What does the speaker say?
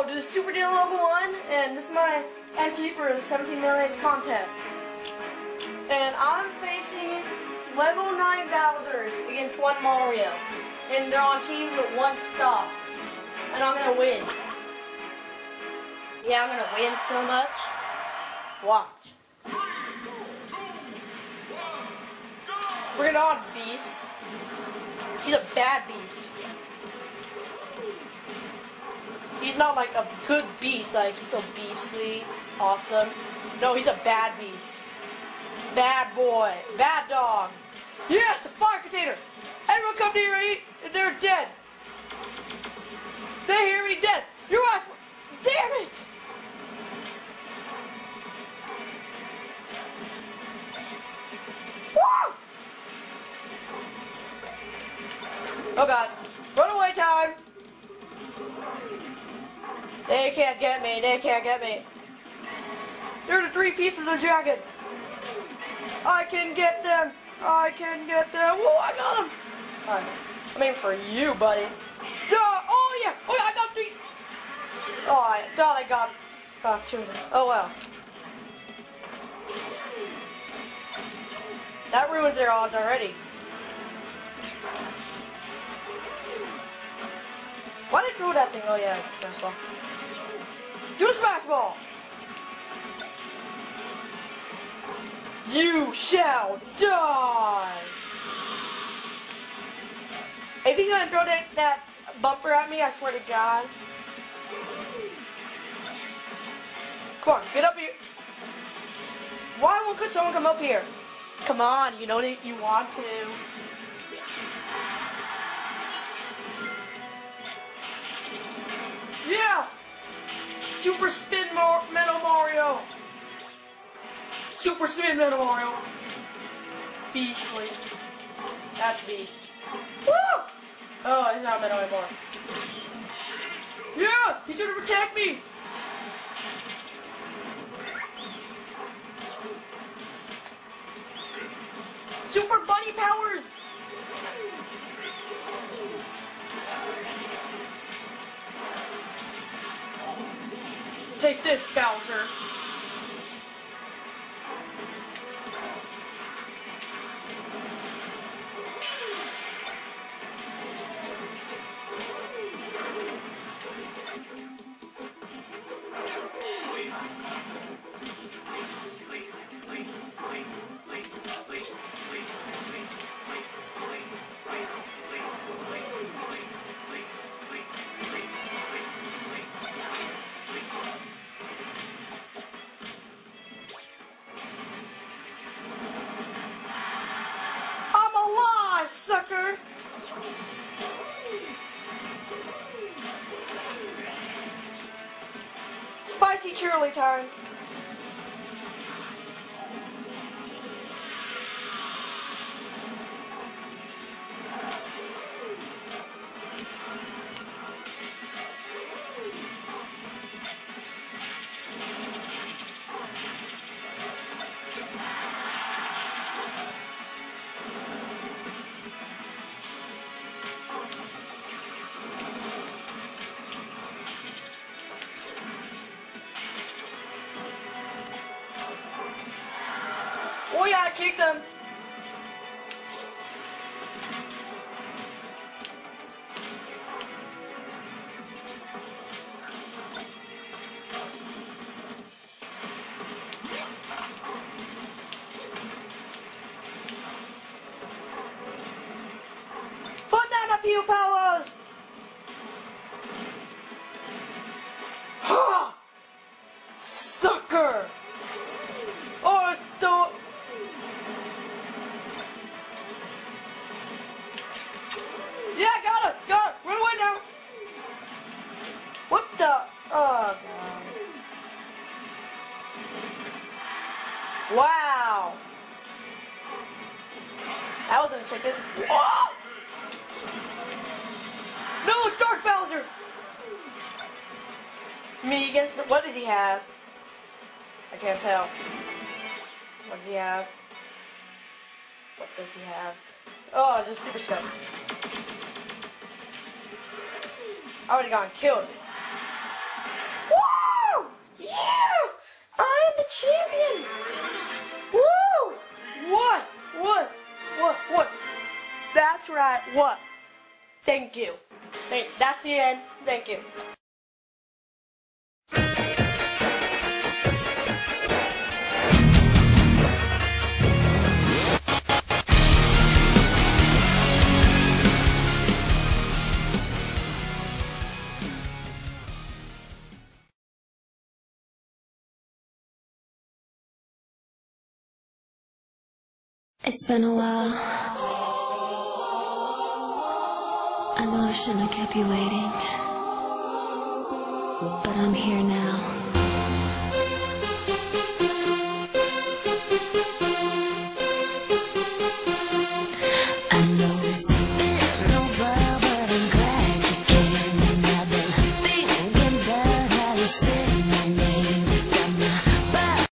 Hello, this is Super Deal Level 1, and this is my entry for the 17 million contest. And I'm facing Level 9 Bowsers against 1 Mario. And they're on teams with 1 stop. And I'm gonna win. Yeah, I'm gonna win so much. Watch. We're gonna on Beast. He's a bad beast. He's not like a good beast, like he's so beastly, awesome. No, he's a bad beast. Bad boy. Bad dog. Yes, the fire container! Everyone come near me and they're dead. They hear me dead. Your ass. Damn it! Woo! Oh god. Runaway time! They can't get me, they can't get me. They're the 3 pieces of the dragon. I can get them, I can get them. Whoa, I got them. Alright, I'm aiming for you, buddy. Duh. Oh yeah, I got 3. Oh, I thought I got 2 of them. Oh well. That ruins their odds already. Why did I throw that thing? Oh yeah, it's smash ball. Do the smash ball! You shall die! If he's gonna throw that bumper at me, I swear to God. Come on, get up here. Why won't someone come up here? Come on, you know that you want to. Yeah! Super Spin Metal Mario! Super Spin Metal Mario! Beastly. That's Beast. Woo! Oh, he's not metal anymore. Yeah! He's gonna protect me! Super Bunny powers! Take this, Bowser. Sucker! Spicy churly time. Oh yeah, I kicked them. Banana peel powers. Ha! Sucker. Oh, it's still. Yeah, got it! Run away now! What the? Oh, God. Wow! That was unexpected. Whoa! No, it's Dark Bowser! Me against the, what does he have? I can't tell. What does he have? What does he have? Oh, it's a super scope. I would have gotten killed. win! Woo! What? That's right, what? Thank you. That's the end. Thank you. It's been a while. I know I shouldn't have kept you waiting, but I'm here now.